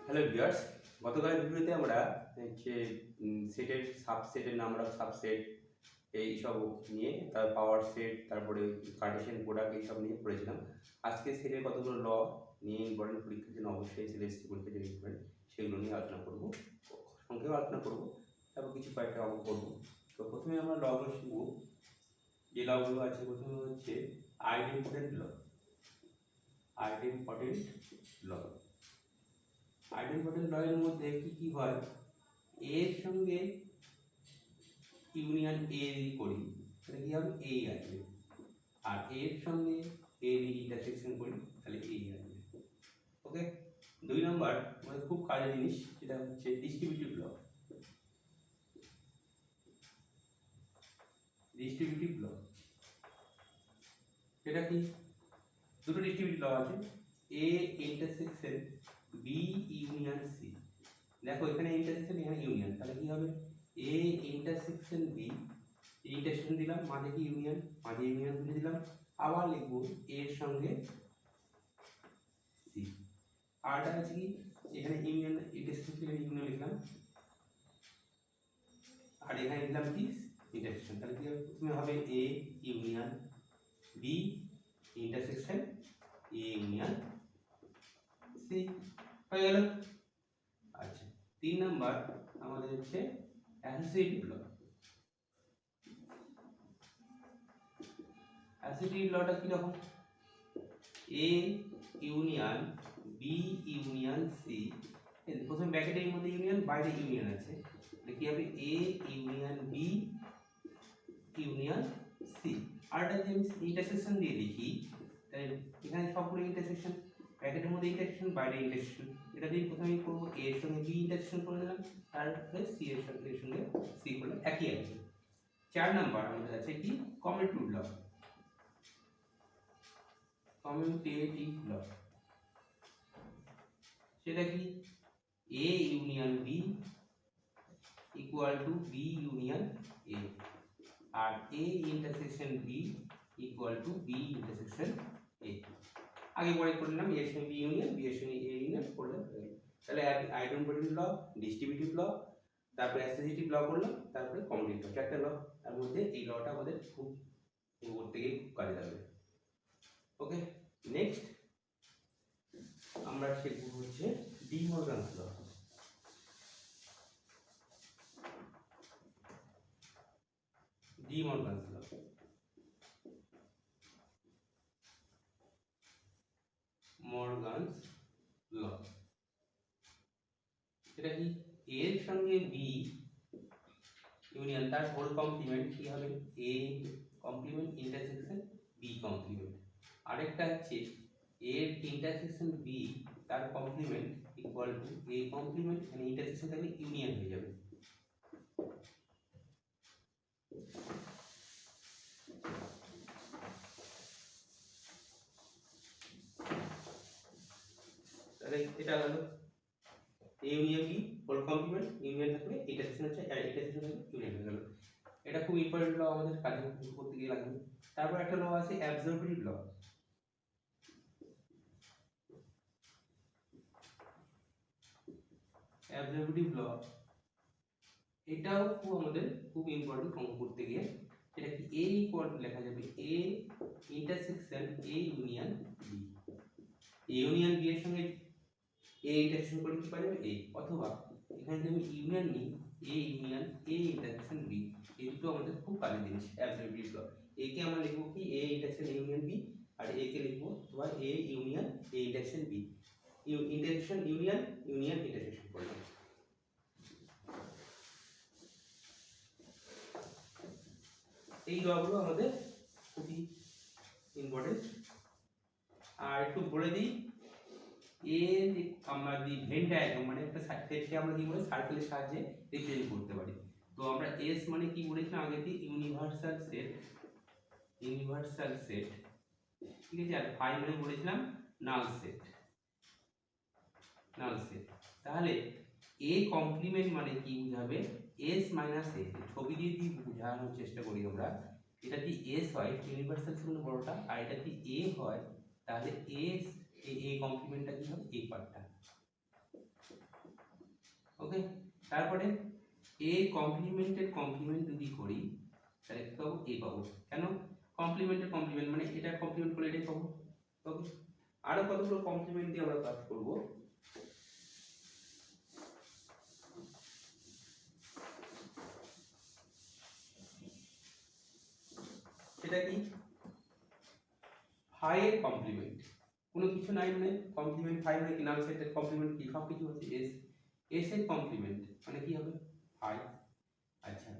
Hello viewers, গতকালের ভিডিওতে আমরা হচ্ছে সেটের সাবসেটের নাম্বার অফ সাবসেট এইসব নিয়ে, তার পাওয়ার সেট, তারপরে কার্টেশিয়ান প্রোডাক্ট এইসব নিয়ে পড়েছিলাম। আজকে সেটের কতগুলো ল নিয়ে ইম্পর্টেন্ট পরীক্ষার জন্য অবশ্যই সিলেবাস পরীক্ষার জন্য ইম্পর্টেন্ট, সেগুলো নিয়ে আলোচনা করব, সংক্ষেপে আলোচনা করব, তারপর কিছু কয়েকটা অঙ্ক করবো। তো প্রথমে আমরা লগুলো শিখব। যে লগুলো আছে প্রথমে হচ্ছে আইডেন্টিপটেন্ট ল। আইডেন্টিপটেন্ট ল আইডেন্টিপটেন্ট ল এর মধ্যে কি কি হয়, এর সঙ্গে ইউনিয়ন এ যদি করি তাহলে কি হবে, এ আসবে। আর এর সঙ্গে এ ইন্টারসেকশন করি তাহলে এ আসবে। ওকে, 2 নম্বর মানে খুব কাজের জিনিস, যেটা হচ্ছে ডিস্ট্রিবিউটিভ ল। ডিস্ট্রিবিউটিভ ল এটা কি, দুটো ডিস্ট্রিবিউটিভ ল আছে, A intersection B union C. দেখো এখানে ইন্টারসেকশন, এখানে ইউনিয়ন, তাহলে কি হবে, এ ইন্টারসেকশন বি, ইন্টারসেকশন দিলাম, মাঝে কি ইউনিয়ন, মাঝে ইউনিয়ন তুলে দিলাম, আবার লিখবো এর সঙ্গে সি। আরটা আছে কি, এখানে ইউনিয়ন ইন্টারসেকশন, এখানে ইউনিয়ন লিখলাম, আর এখানে লিখলাম কি ইন্টারসেকশন। তাহলে কি হবে, প্রথমে হবে A union B intersection A union C, হয়ে গেল। আচ্ছা, 3 নাম্বার আমাদের হচ্ছে অ্যাসোসিয়েটিভ ল। অ্যাসোসিয়েটিভ লটা কি রকম, A union B union C, প্রথমে ব্র্যাকেটের মধ্যে ইউনিয়ন, বাইরে ইউনিয়ন আছে, তাহলে কি হবে A union B union C. আরটা যদি আমি ইন্টারসেকশন দিয়ে লিখি, তাহলে এখানে সবগুলো ইন্টারসেকশন, ব্র্যাকেটের মধ্যে ইন্টারসেকশন, বাইরে ইন্টারসেকশন, এটা দিয়ে প্রথমে করবো এ এর সঙ্গে বি ইন্টারসেকশন করে দিলাম, তারপরে সি এর সঙ্গে সি করলে একই আসবে। 4 নাম্বার আমাদের আছে কি, কমিউটেটিভ ল। কমিউটেটিভ ল সেটা কি, A union B equal to B union A, আর A intersection B equal to B intersection A. আগে পরে করে নিলাম, এর সঙ্গে বি ইউনিয়ন, বি এর সঙ্গে এ ইউনিয়ন করলে হয়ে গেল। তাহলে আইডেন্টিপটেন্ট ল, ডিস্ট্রিবিউটিভ ল, তারপরে অ্যাসোসিয়েটিভ ল করলাম, তারপরে কমিউটেটিভ ল, 4টা ল। তার মধ্যে এই লটা আমাদের খুব করতে গিয়ে খুব কাজে লাগবে। ওকে, নেক্সট আমরা শিখব হচ্ছে De Morgan's law. De Morgan's law, Morgan's law এটা কি, এর সঙ্গে বি ইউনিয়ন, তার হোল কমপ্লিমেন্ট কি হবে, A complement intersection B complement. আরেকটা হচ্ছে এর ইন্টারসেকশন বি তার complement equal to A complement, এখানে ইন্টারসেকশন থাকলে ইউনিয়ন হয়ে যাবে। তাহলে এটা হলো A union B whole complement, union থাকলে ইন্টারসেকশন হচ্ছে, আর ইন্টারসেকশন থাকলে ইউনিয়ন হয়ে গেল। এটা খুব ইম্পর্টেন্ট ল, আমাদের কাজে করতে গিয়ে লাগবে। তারপর একটা ল আছে অ্যাবসর্পটিভ ল। অ্যাবসর্পটিভ ল এটাও খুব আমাদের খুব ইম্পর্টেন্ট অঙ্ক করতে গিয়ে। এটা কি, এ ইকুয়াল টু লেখা যাবে A intersection A union B, A union B এর সঙ্গে এ ইন্টারসেকশন করে কি পাওয়া যাবে এ, অথবা এখানে যদি আমি ইউনিয়ন নিই A union A intersection B, এই দুটো আমাদের খুব কাজের জিনিস অ্যাবসর্পটিভ ল। এ কে আমরা লিখবো কি A intersection A union B, আর এ কে লিখবো অথবা A union A intersection B, intersection union union intersection করলাম। এই লগুলো আমাদের খুবই ইম্পর্টেন্ট। আর একটু বলে দিই, এর আমরা যদি ভেন ডায়াগ্রাম মানে একটা সেটকে আমরা কি বলে সার্কেলের সাহায্যে রিপ্রেজেন্ট করতে পারি। তো আমরা এস মানে কি বলেছিলাম আগে, কি ইউনিভার্সাল সেট, ইউনিভার্সাল সেট, ঠিক আছে, আর ফাই মানে বলেছিলাম নাল সেট, নাল সেট। তাহলে এ কমপ্লিমেন্ট মানে কি বোঝাবে, এস মাইনাস এ, ছবি দিয়ে দিয়ে বোঝানোর চেষ্টা করি আমরা। এটা যদি এস হয় ইউনিভার্সাল সেট বড়টা, আর এটা যদি এ হয় তাহলে এস, এ কমপ্লিমেন্টটা কি হবে, এই পার্টটা। ওকে, তারপরে এ কমপ্লিমেন্টের কমপ্লিমেন্ট যদি করি তাহলে কি পাবো? এ পাবো। কেন? কমপ্লিমেন্টের কমপ্লিমেন্ট মানে এটা কমপ্লিমেন্ট করে এটাই পাবো। ওকে, আরো কতগুলো কমপ্লিমেন্ট দিয়ে আমরা কাজ করব। সেটা কি? ফাই এর কমপ্লিমেন্ট, কোনো কিছু নাই মানে কমপ্লিমেন্ট ফাই মানে কি, নাল সেটের কমপ্লিমেন্ট কি, সব কিছু হচ্ছে এস। এস এর কমপ্লিমেন্ট মানে কি হবে? ফাই। আচ্ছা,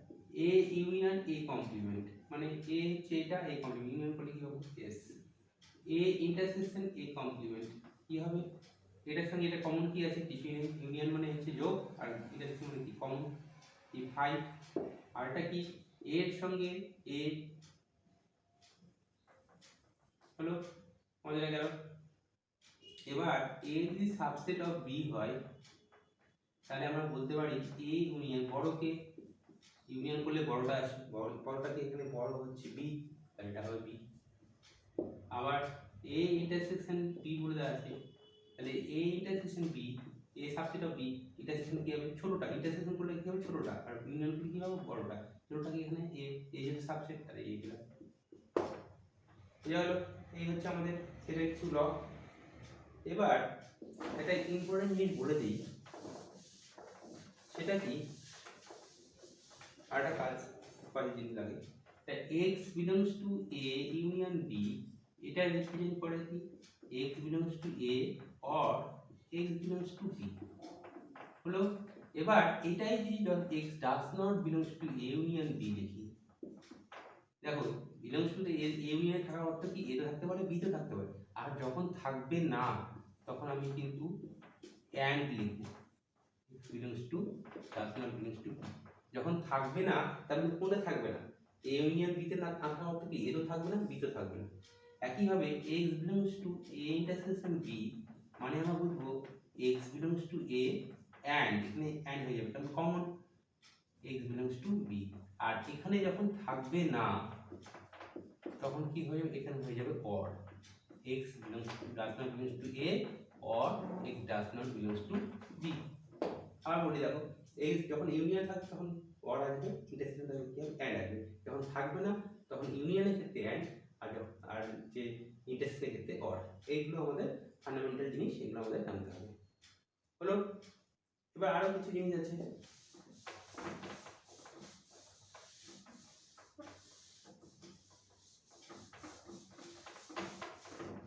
এ ইউনিয়ন এ কমপ্লিমেন্ট মানে এ হচ্ছে এটা, এ কমপ্লিমেন্ট ইউনিয়ন করলে কি হবে? এস। এ ইন্টারসেকশন এ কমপ্লিমেন্ট কি হবে? এটার সঙ্গে এটা কমন কি আছে? কিছুই নেই। ইউনিয়ন মানে হচ্ছে যোগ, আর ইন্টারসেকশন মানে কি? কমন। কি ফাই। আরটা কি? এর সঙ্গে এ হলো, মজা গেল। এবার এ যদি সাবসেট অফ বি হয় তাহলে আমরা বলতে পারি এ ইউনিয়ন বড়কে ইউনিয়ন করলে বড়টা আসে, বড়টাকে এখানে বড় হচ্ছে বি, তাহলে এটা হবে বি। আবার এ ইন্টারসেকশন বি বলে আছে, তাহলে A intersection B, A subset of B intersection কি হবে? ছোটটা। ইন্টারসেকশন করলে কি হবে? ছোটটা। আর ইউনিয়ন করলে কি হবে? বড়টা। ছোটটাকে এখানে এ, এ যেহেতু সাবসেট তাহলে এ দিলাম। হলো, এই হচ্ছে আমাদের সেটা কিছু ল। এবার একটা ইম্পর্টেন্ট জিনিস বলে দিই, সেটা কি? আরেকটা কাজ জিনিস লাগে, x belongs to a union b, এটা রিপ্রেজেন্ট করে কি? x belongs to a or x belongs to b হলো। এবার এটাই যদি x does not belongs to a union b লিখি, দেখো belongs to a union থাকার অর্থ কি? a তে থাকতে পারে, b তে থাকতে পারে। আর যখন থাকবে না তখন আমি কিন্তু and লিখব, x belongs to does not belongs to b। যখন থাকবে না তার মানে কোনটা থাকবে না? এ ইউনিয়ন বি তে না থাকা অর্থ কি? এ তো থাকবে না, বি তো থাকবে না। একইভাবে x belongs to a intersection b মানে আমরা বলবো x belongs to a and, এখানে and হয়ে যাবে কারণ common, x belongs to b। আর এখানে যখন থাকবে না তখন কি হয়ে যাবে? এখানে হয়ে যাবে or, x belongs to does not belongs to a or x does not belongs to b। আবার বলি দেখো, এই যখন ইউনিয়ন থাকবে তখন অর আসবে, ইন্টারসেকশন থাকবে কি হবে? অ্যান্ড আসবে। যখন থাকবে না তখন ইউনিয়নের ক্ষেত্রে অ্যান্ড, আর যে ইন্টারসেকশনের ক্ষেত্রে অর। এইগুলো আমাদের ফান্ডামেন্টাল জিনিস, এগুলো আমাদের জানতে হবে। হলো, এবার আরো কিছু জিনিস আছে।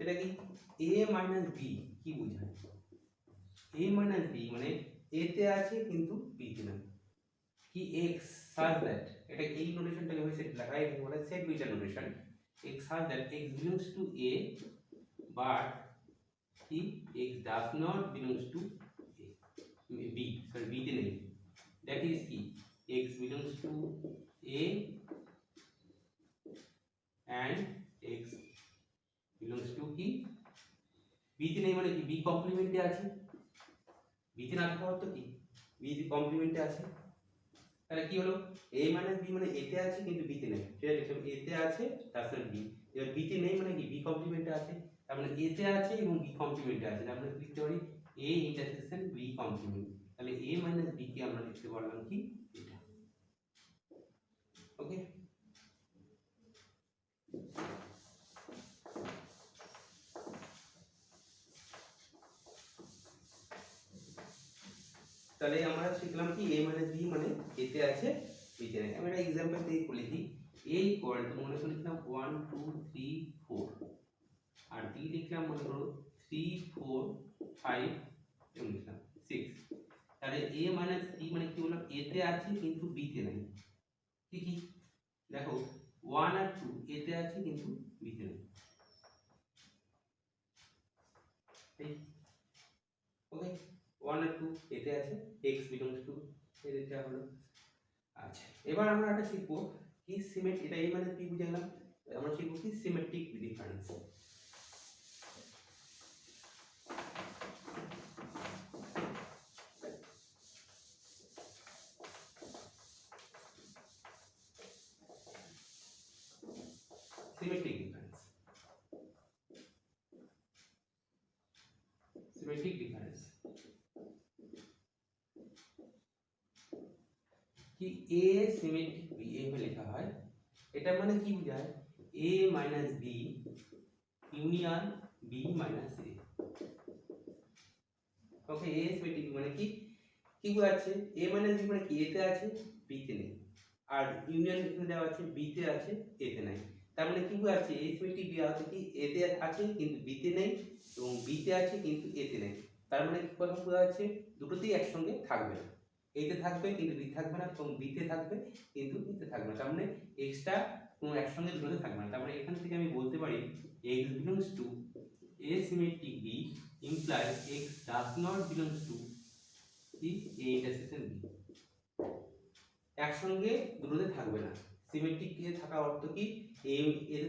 এটা কি? a মাইনাস বি কি বোঝায়? a মাইনাস বি মানে a তে আছে কিন্তু b তে না। কি x such that, এটা এই নোটেশনটাকে আমি সেট লাগাই বলে set beta notation. x such that x belongs to a but কি x does not belongs to b, sorry b তে নেই, that is কি x belongs to a and x belongs to কি b তে নেই মানে কি b কমপ্লিমেন্টে আছে, b তে না থাকা অর্থ কি b কমপ্লিমেন্টে আছে। তাহলে কি হলো? a মাইনাস b মানে a তে আছে কিন্তু b তে নেই, সেটা লিখলাম a তে আছে তার b। এবার b তে নেই মানে কি b কমপ্লিমেন্টে আছে, তার মানে a তে আছে এবং b কমপ্লিমেন্টে আছে, তার মানে লিখতে পারি a ইন্টারসেকশন b কমপ্লিমেন্ট। তাহলে a মাইনাস b কে আমরা লিখতে পারলাম কি এটা। ওকে, তাহলে আমরা শিখলাম কি a মাইনাস b মানে a তে আছে b তে নেই। আমি একটা एग्जांपल দিয়ে লিখি, a ইকুয়াল টু মনে করে লিখলাম 1 2 3 4, আর b লিখলাম মনে করো 3 4 5 এবং লিখলাম 6। তাহলে a মাইনাস b মানে কি বললাম? a তে আছে কিন্তু b তে নেই। কি কি দেখো 1 আর 2 a তে আছে কিন্তু b তে নেই। ওকে, 1 আর 2 a তে আছে, x belongs to এটা হলো। আচ্ছা, এবার আমরা একটা শিখবো কি সিমেট্রি, এটা a মাইনাস b বুঝে গেলাম। আমরা শিখবো কি symmetric difference. Symmetric difference, symmetric difference কি এ সিমেট্রিক বি এভাবে লেখা হয়, এটা মানে কি বোঝায় A minus B union B minus A. Okay, A symmetric মানে কি কি বোঝাচ্ছে, এ মাইনাস বি মানে কি এ তে আছে বি তে নেই, আর ইউনিয়ন এখানে দেওয়া আছে বি তে আছে এ তে নাই। তার মানে কি বোঝাচ্ছে এ সিমেট্রিক বি আছে কি এ তে আছে কিন্তু বি তে নেই, এবং বি তে আছে কিন্তু এ তে নেই। তার মানে কি কথা বোঝা যাচ্ছে, দুটোতেই একসঙ্গে থাকবে না, এ তে থাকবে কিন্তু বি থাকবে না, এবং বি তে থাকবে কিন্তু এ তে থাকবে না। তার মানে এক্সটা কোনো একসঙ্গে দুটোতে থাকবে না। তার মানে এখান থেকে আমি বলতে পারি x belongs to asymmetric B implies x does not belongs to the A intersection B। একসঙ্গে দুটোতে থাকবে না। সিমেট্রিক এ থাকার অর্থ কি, এ এতে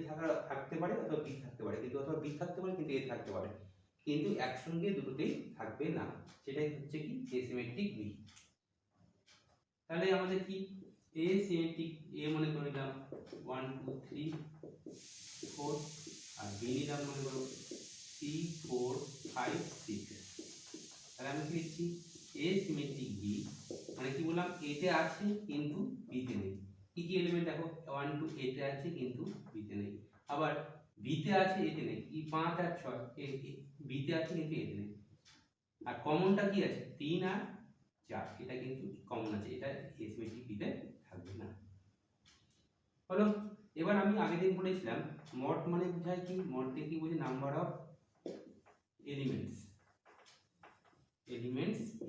থাকতে পারে অথবা বি থাকতে পারে, কিন্তু অথবা বি থাকতে পারে কিন্তু এ থাকতে পারে, কিন্তু একসঙ্গে দুটোতেই থাকবে না, সেটাই হচ্ছে কি এসিমেট্রিক বি। তাহলে আমাদের কি এ সিমেট্রিক এ মনে করে নিলাম 1 2 3 4, আর বি নিলাম মনে করো 3 4 5 6। তাহলে আমি কি লিখছি এ সিমেট্রিক বি মানে কি বললাম, এ তে আছে কিন্তু বি তে নেই। কি কি এলিমেন্ট দেখো, 1 2 এ তে আছে কিন্তু বি তে নেই, আবার বি তে আছে এ তে নেই, কি 5 আর 6 বি তে আছে কিন্তু এ তে নেই। আর কমনটা কি আছে 3 আর 4, এটা কিন্তু কমন আছে, এটা এসিমেট্রিক বি তে থাকবে না। হলো, এবার আমি আগের দিন বলেছিলাম মড মানে বোঝায় কি, মড দিয়ে কি বোঝায় number of elements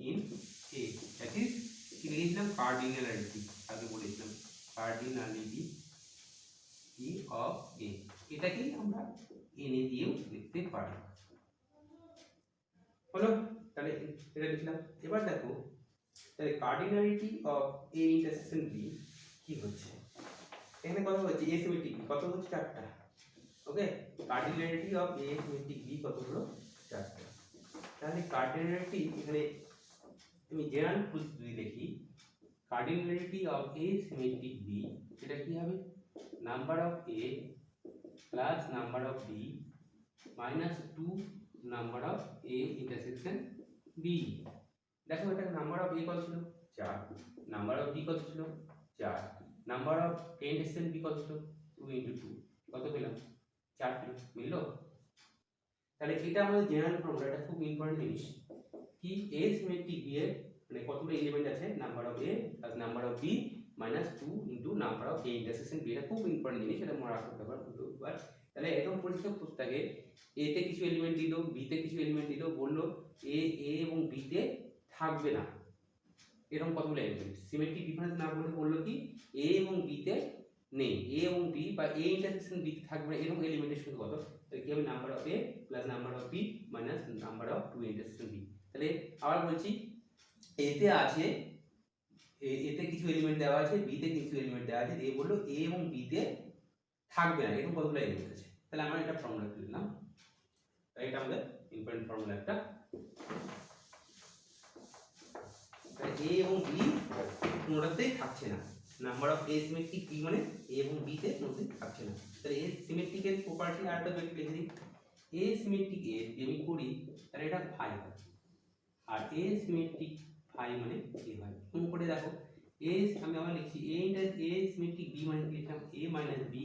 in a, that is কি লিখেছিলাম কার্ডিনালিটি, আগে বলেছিলাম কার্ডিনালিটি ই অফ এ, এটাকেই আমরা এন এ দিয়েও লিখতে পারি। হলো, তাহলে এটা লিখলাম। এবার দেখো তাহলে cardinality of A intersection B কি হচ্ছে, এখানে কত হচ্ছে এসিমেট্রিক বি কত হচ্ছে 4টা। Okay, cardinality of A symmetric B কত হলো 4টা। তাহলে কার্ডিনালিটি এখানে আমি জেনারেল প্রুফ যদি দেখি, cardinality of A symmetric B সেটা কি হবে, number of A plus number of B minus 2 number of A intersection B. দেখো এটা নাম্বার অফ এ কত ছিল 4, নাম্বার অফ বি কত ছিল 4, number of A intersection B কত ছিল 2 × 2, কত পেলাম 4 পেলাম, মিললো। তাহলে এটা আমাদের জেনারেল ফর্মুলা, এটা খুব ইম্পর্টেন্ট জিনিস কি এ সিমেট্রিক বি এর মানে কতগুলো এলিমেন্ট আছে, number of A plus number of B minus 2 × number of A intersection B, এটা খুব ইম্পর্টেন্ট জিনিস, এটা মনে রাখতে পারো দুবার। তাহলে এরকম পরীক্ষা পুস্তকে এ তে কিছু এলিমেন্ট দিল, বি তে কিছু এলিমেন্ট দিল, বললো এ এবং বি তে থাকবে না, এরকম কতগুলো এলিমেন্ট সিমেট্রিক ডিফারেন্স না বলে বললো কি এ এবং বি তে নেই, এ এবং বি বা এ ইন্টারসেকশন বি থাকবে না, এরকম এলিমেন্টের সাথে কত, তাহলে কি হবে number of A plus number of B minus number of 2 intersection B. তাহলে আবার বলছি এতে আছে এতে কিছু এলিমেন্ট দেওয়া আছে, বি তে কিছু এলিমেন্ট দেওয়া আছে, এ বললো এ এবং বি তে থাকবে না, এরকম কতগুলো এলিমেন্ট আছে। তাহলে আমরা এটা ফর্মুলা লিখলাম, তাই এটা আমাদের ইম্পর্টেন্ট ফর্মুলা একটা। তাহলে এ এবং বি কোনোটাতেই থাকছে না, number of A symmetric B মানে এ এবং বি তে কোনোটাতেই থাকছে না। তাহলে এ সিমেট্রিক এর প্রপার্টি আরেকটা লিখে দিই, এ সিমেট্রিক এ যদি আমি করি তাহলে এটা ফাই হয়, আর এ সিমেট্রিক ফাই মানে এ হয়। কোন করে দেখো এ আমি আবার লিখছি A inter A symmetric B মানে কি লিখলাম A minus B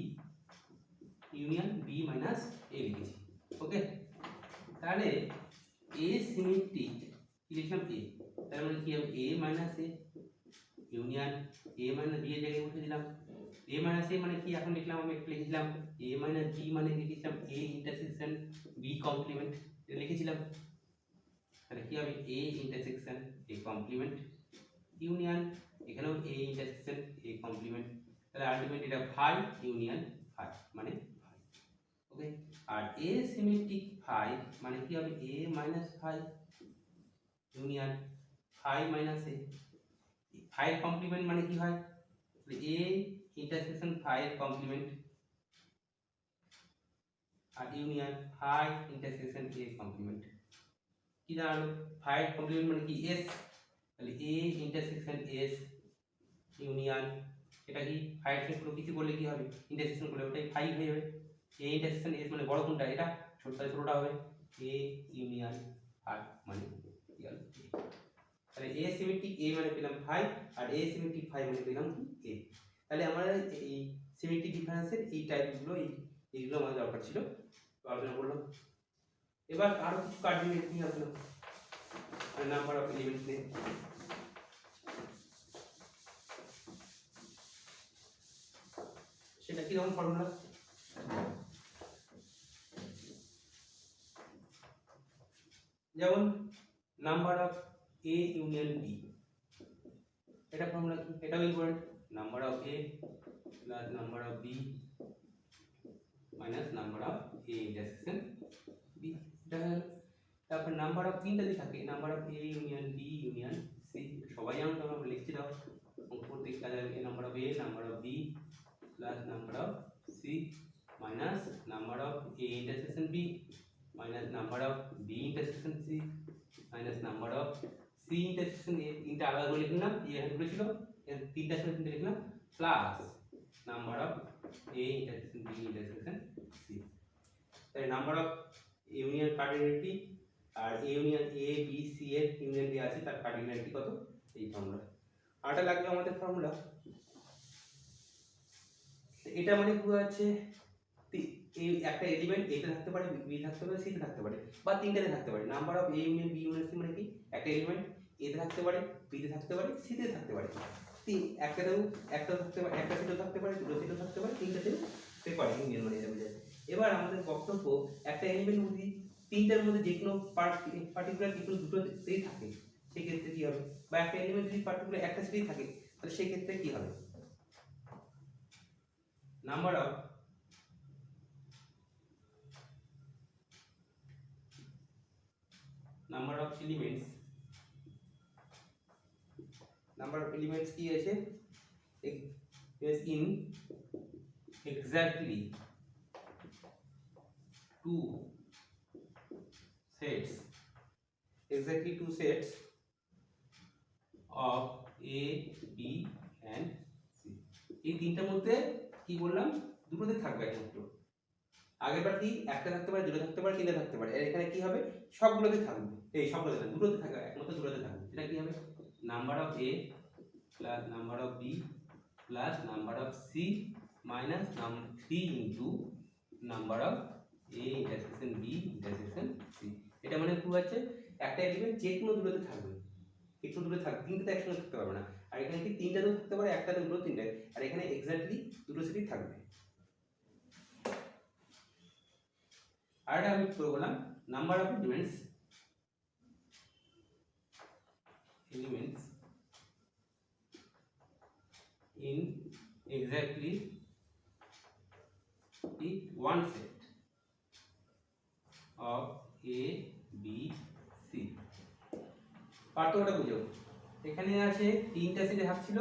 union B minus A লিখেছি। ওকে, তাহলে এ সিমেট্রিক কি লিখলাম এ, তার মানে কি হবে A minus A union A minus B এর জায়গায় বসে দিলাম, এ মাইনাস এ মানে কি এখন লিখলাম আমি একটু লিখেছিলাম এ মাইনাস বি মানে লিখেছিলাম এ ইন্টারসেকশন বি কমপ্লিমেন্ট, এটা লিখেছিলাম। তাহলে কি হবে A intersection A complement union, এখানেও এ ইন্টারসেকশন এ কমপ্লিমেন্ট, তাহলে আলটিমেট এটা ফাই ইউনিয়ন ফাই মানে ফাই। ওকে, আর এ সিমেট্রিক ফাই মানে কি হবে A minus phi union phi minus A, phi এর কমপ্লিমেন্ট মানে কি হয় এ ইন্টারসেকশন ফাই এর কমপ্লিমেন্ট আর union phi intersection A complement, কি দাঁড়ালো ফাই এর কমপ্লিমেন্ট মানে কি এস, তাহলে এ ইন্টারসেকশন এস ইউনিয়ন, এটা কি ফাই এর সাথে কিছু করলে কি হবে ইন্টারসেকশন করলে ওটাই ফাই হয়ে যাবে, এ ইন্টারসেকশন এস মানে বড় কোনটা এটা ছোটটা ছোটটা হবে এ ইউনিয়ন ফাই মানে কি হলো, তাহলে এ সিমেট্রিক এ মানে পেলাম 5 আর এ সিমেট্রিক 5 মানে পেলাম কি এ। তাহলে আমরা এই সিমেট্রিক ডিফারেন্সের এই টাইপগুলো এইগুলো আমাদের দরকার ছিল, তো আলোচনা করলাম। এবার আরো কিছু কার্ডিনেট নিয়ে আলোচনা, নাম্বার অফ এলিমেন্টস নিয়ে। সেটা কি রকম ফর্মুলা? যেমন number of A union B, এটা ফর্মুলা কি? এটাও important. Number of A plus number of B minus number of A intersection B. তারপর নাম্বার অফ তিনটা দিয়ে থাকে, number of A union B union C, সবাই জানো, তোমরা লিখছি দাও অঙ্ক করতে কাজ হবে। Number of A number of B plus number of C minus number of A intersection B minus number of B intersection C minus number of C intersection A. তিনটা আলাদা করে লিখলাম, এখানে দুটো ছিল, তিনটার সাথে তিনটা লিখলাম, plus number of A intersection B intersection C. তাহলে নাম্বার অফ ইউনিয়ন কার্ডিনালিটি আর ইউনিয়ন এ বি সি এর ইউনিয়ন দেওয়া আছে, তার কার্ডিনালিটি কত, এই ফর্মুলা। আরটা লাগবে আমাদের ফর্মুলা, এটা মানে পুরো আছে এই একটা এলিমেন্ট এ তে থাকতে পারে, বি থাকতে পারে, সি তে থাকতে পারে, বা তিনটাতে থাকতে পারে। Number of A union B union C মানে কি, একটা এলিমেন্ট এ তে থাকতে পারে, বি তে থাকতে পারে, সি তে থাকতে পারে। একটাতেও থাকতে পারে, একটা সেটও থাকতে পারে, দুটো সেটও থাকতে পারে, তিনটাতেও থাকতে পারে, ইউনিয়ন মানে এটা বোঝায়। এবার আমাদের বক্তব্য, একটা এলিমেন্ট যদি তিনটার মধ্যে যে কোনো পার্টিকুলার যে কোনো দুটোতেই থাকে, সেক্ষেত্রে কি হবে? বা একটা এলিমেন্ট যদি পার্টিকুলার একটা সেটেই থাকে, তাহলে সেক্ষেত্রে কি হবে? নাম্বার অফ elements কি আছে, is in exactly two sets of A, B and C। এই তিনটার মধ্যে কি বললাম, দুটোতে থাকবে একমাত্র। আগেরবার কি একটা থাকতে পারে, দুটো থাকতে পারে, তিনটা থাকতে পারে, আর এখানে কি হবে, সবগুলোতে থাকবে। এই সবগুলোতে না, দুটোতে থাকবে, একমাত্র দুটোতে থাকবে। এটা কি হবে, number of A plus number of B plus number of C minus 3 into number of A intersection B intersection C। এটা মানে পুরো আছে একটা এলিমেন্ট যে কোনো দুটোতে থাকবে, একটু দূরে থাকবে, তিনটাতে একসঙ্গে থাকতে পারবে না। আর এখানে কি তিনটাতেও থাকতে পারে, একটাতে, দুটো, তিনটায়, আর এখানে এক্স্যাক্টলি দুটো সেটই থাকবে। আর এটা আমি করে বললাম, number of elements in exactly one set of A, B, C। পার্থক্যটা বুঝো, এখানে আছে তিনটা সেটে ভাগ ছিল,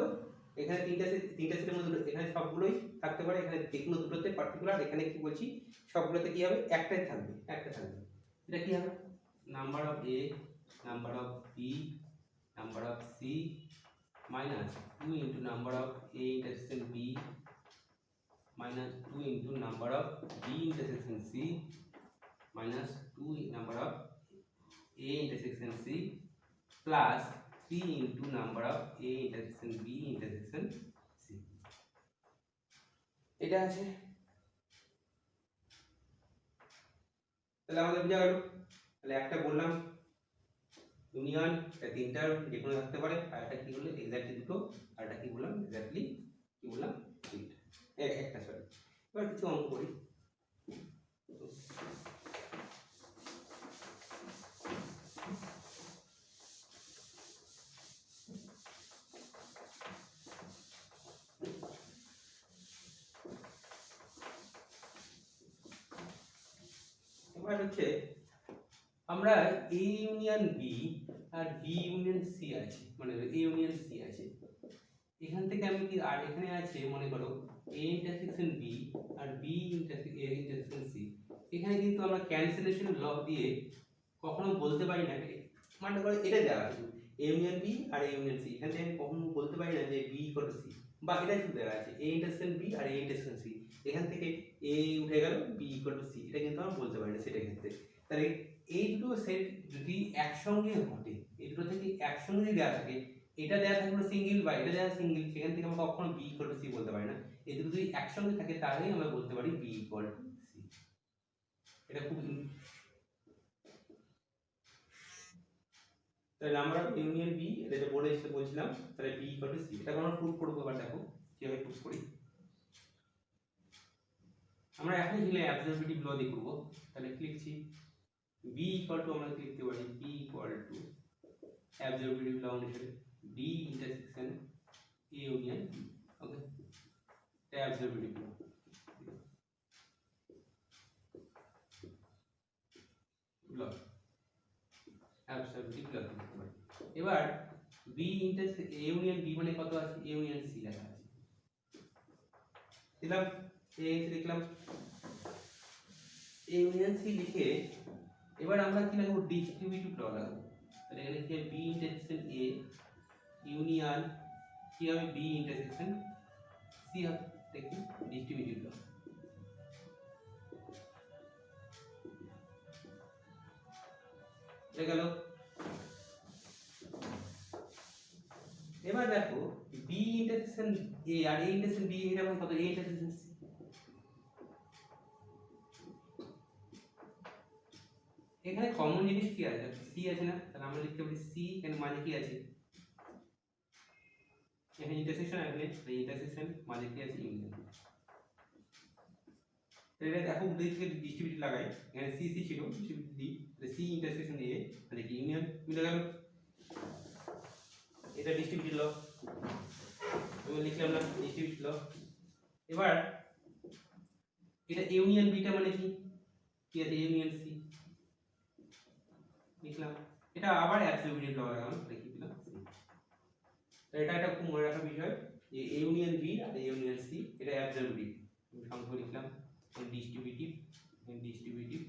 এখানে তিনটা সেটের মধ্যে এখানে সবগুলোই থাকতে পারে, এখানে যে কোনো দুটোতে পার্টিকুলার, এখানে কি বলছি সবগুলোতে কি হবে, একটাই থাকবে, একটা থাকবে। এটা কি হবে, number of A number of B number of C minus 2 into number of A intersection B minus 2 into number of B intersection C minus 2 number of A intersection C plus 3 into number of A intersection B intersection C। এটা আছে, তাহলে আমাদের বুঝা গেল। তাহলে একটা বললাম union, এটা তিনটা যে কোনো থাকতে পারে, আর এটা কি বললাম এক্স্যাক্টলি দুটো, আর এটা কি বললাম এক্স্যাক্টলি কি বললাম তিনটা, একটা সরি। এবার কিছু অঙ্ক করি। এবার হচ্ছে আমরা A ইউনিয়ন B আর B ইউনিয়ন C আছে, মানে A ইউনিয়ন C আছে, এখান থেকে আমি কি, আর এখানে আছে মনে করো A ইন্টারসেকশন B আর B ইন্টারসেকশন C। এখানে কিন্তু আমরা ক্যান্সেলেশন ল দিয়ে কখনো বলতে পারি না, মানে করো এটা দেওয়া আছে A ইউনিয়ন B আর A ইউনিয়ন C, এখান থেকে আমি কখনো বলতে পারি না যে B ইকুয়াল টু C, বা এটা শুধু দেওয়া আছে A ইন্টারসেকশন B আর A ইন্টারসেকশন C, এখান থেকে A উঠে গেল B ইকুয়াল টু C, এটা কিন্তু আমরা বলতে পারি না সেটা ক্ষেত্রে। তাহলে এই দুটো সেট যদি একসঙ্গে ঘটে, এই দুটো থেকে একসঙ্গে যদি দেওয়া থাকে, এটা দেওয়া থাকলো সিঙ্গেল বা এটা দেওয়া সিঙ্গেল, সেখান থেকে আমরা কখনো বি ইকুয়াল টু সি বলতে পারি না। এই দুটো যদি একসঙ্গে থাকে তাহলেই আমরা বলতে পারি বি ইকুয়াল টু সি। এটা খুব তাহলে নাম্বার অফ ইউনিয়ন বি, এটা যে বোর্ডে এসে বলছিলাম, তাহলে বি ইকুয়াল টু সি। এটা আমরা প্রুফ করবো, এবার দেখো কিভাবে প্রুফ করি। আমরা এখন লিখলে অ্যাবসলিউট ল দিয়ে করবো। তাহলে লিখছি b ইকুয়াল টু, আমরা লিখতে পারি b ইকুয়াল টু অ্যাবসলিউট ল অনুসারে b intersection a union b। ওকে, এটা অ্যাবসলিউট ল, ল অ্যাবসলিউট ল লিখতে পারি। এবার b intersection a union b মানে কত আছে, a ইউনিয়ন c লেখা আছে, দিলাম a লিখলাম a ইউনিয়ন c লিখে এবার আমরা কি লিখব, ডিস্ট্রিবিউটিভ ল লাগাবো। তাহলে এখানে কি b ইন্টারসেকশন a ইউনিয়ন কি হবে, b ইন্টারসেকশন c হবে, দেখি ডিস্ট্রিবিউটিভ ল। হয়ে গেল। এবার দেখো b ইন্টারসেকশন a আর a ইন্টারসেকশন b এর মানে কত, a ইন্টারসেকশন c। এখানে কমন জিনিস কি আছে, c আছে না, তাহলে আমরা লিখতে পারি c, এখানে মাঝে কি আছে, এখানে ইন্টারসেকশন আছে, এই ইন্টারসেকশন মাঝে কি আছে, ইউনিয়ন। তাহলে দেখো উল্টো দিকে ডিস্ট্রিবিউটিভ লাগাই, এখানে c c ছিল, ডিস্ট্রিবিউটিভ দিই, তাহলে c ইন্টারসেকশন a মানে কি ইউনিয়ন, মিলে গেল। এটা ডিস্ট্রিবিউটিভ ল, আমি লিখলাম না ডিস্ট্রিবিউটিভ ল। এবার এটা ইউনিয়ন বিটা মানে কি আছে, ইউনিয়ন সি লিখলাম। এটা আবার অ্যাবসলিউট ল লাগালাম, লিখে দিলাম সি। তো এটা একটা খুব মনে রাখার বিষয় যে এ ইউনিয়ন বি আর এ ইউনিয়ন সি এটা অ্যাবসলিউট, আমি সংখ্যা লিখলাম ডিস্ট্রিবিউটিভ, ডিস্ট্রিবিউটিভ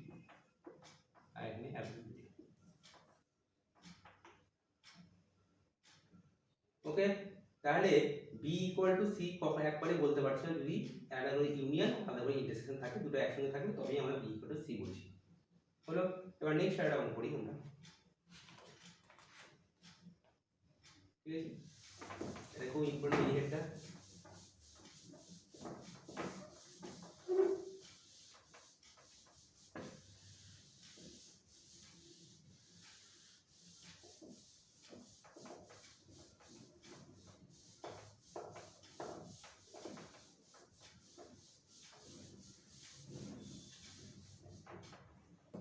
আর এখানে অ্যাবসলিউট। ওকে, তাহলে বি ইকুয়াল টু সি কখন একবারে বলতে পারছি না, যদি একটা করে ইউনিয়ন আলাদা করে ইন্টারসেকশন থাকে, দুটো একসঙ্গে থাকলে তবেই আমরা বি ইকুয়াল টু সি বলছি। হলো, এবার নেক্সট একটা অঙ্ক করি আমরা, ঠিক আছে। এটা খুব ইম্পর্টেন্ট জিনিস একটা।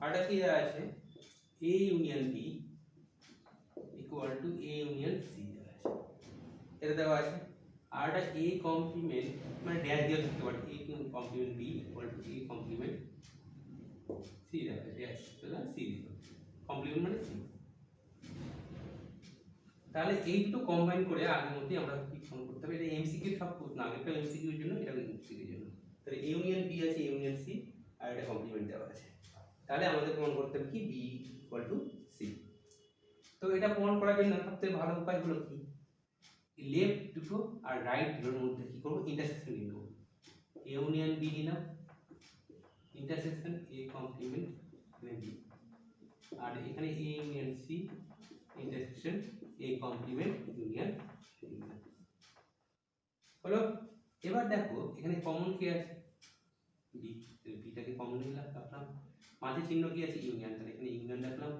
আরটা কি দেওয়া আছে, a union b equal to a union c দেওয়া আছে, এটা দেওয়া আছে। আরটা a কমপ্লিমেন্ট মানে ড্যাশ দিয়ে লিখতে পারি, a complement b equal to a complement c দেওয়া আছে, ড্যাশ তাহলে c দিতে হবে, কমপ্লিমেন্ট মানে c। তাহলে এই দুটো কম্বাইন করে আগের মধ্যে আমরা কি ফর্ম করতে হবে, এটা এমসিকিউ সব না, আগেরটা এমসিকিউ এর জন্য, এটা এমসিকিউ এর জন্য। তাহলে a ইউনিয়ন b আছে, a ইউনিয়ন c আর এটা কমপ্লিমেন্ট দেওয়া আছে। তাহলে আমাদের প্রমাণ করতে হবে কি b ইকুয়াল টু c। তো এটা প্রমাণ করার জন্য সবথেকে ভালো উপায় হলো কি, লেফট দুটো আর রাইট দুটোর মধ্যে কি করব, ইন্টারসেকশন নিয়ে নেব। a ইউনিয়ন b নিলাম, ইন্টারসেকশন a কমপ্লিমেন্ট b, আর এখানে a union c intersection a complement union হলো। এবার দেখো এখানে কমন কি আছে, b, বিটাকে কমন নিলাম, রাখলাম, মাঝে চিহ্ন কি আছে, ইউনিয়ন, তাহলে এখানে ইউনিয়ন রাখলাম,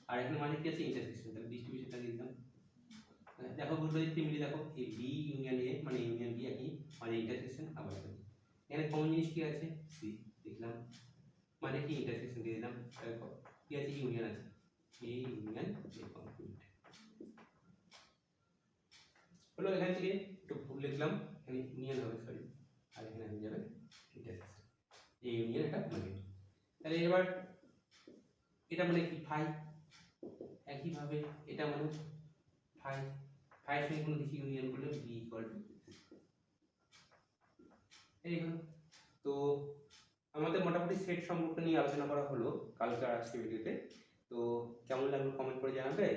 আর এখানে মাঝে কি আছে, ইন্টারসেকশন, তাহলে ডিস্ট্রিবিউশনটা দিলাম। দেখো দুটো দিক মিলে দেখো, এই বি ইউনিয়ন এ মানে ইউনিয়ন বি একই, মানে ইন্টারসেকশন আবার এখানে কমন জিনিস কি আছে, সি লিখলাম, মানে কি ইন্টারসেকশন দিয়ে দিলাম, দেখো কি আছে, ইউনিয়ন আছে, এ ইউনিয়ন এ কমপ্লিমেন্ট হলো। এখান থেকে একটু ভুল লিখলাম, এখানে ইউনিয়ন হবে সরি, আর এখানে হয়ে যাবে ইন্টারসেকশন, এ ইউনিয়ন এটা মানে। তাহলে এবার এটা মানে কি ফাই, একইভাবে এটা মানে ফাই, ফাই সঙ্গে কোনো কিছু ইউনিয়ন করলে বি ইকুয়াল টু এই হলো। তো আমাদের মোটামুটি সেট সম্পর্কে নিয়ে আলোচনা করা হলো কালকে আর আজকে ভিডিওতে। তো কেমন লাগলো কমেন্ট করে জানাবে।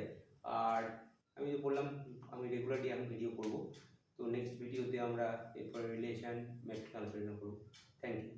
আর আমি তো বললাম আমি রেগুলারলি আমি ভিডিও করব, তো নেক্সট ভিডিওতে আমরা এরপর রিলেশন ম্যাট্রিক্স আলোচনা করব। Thank you.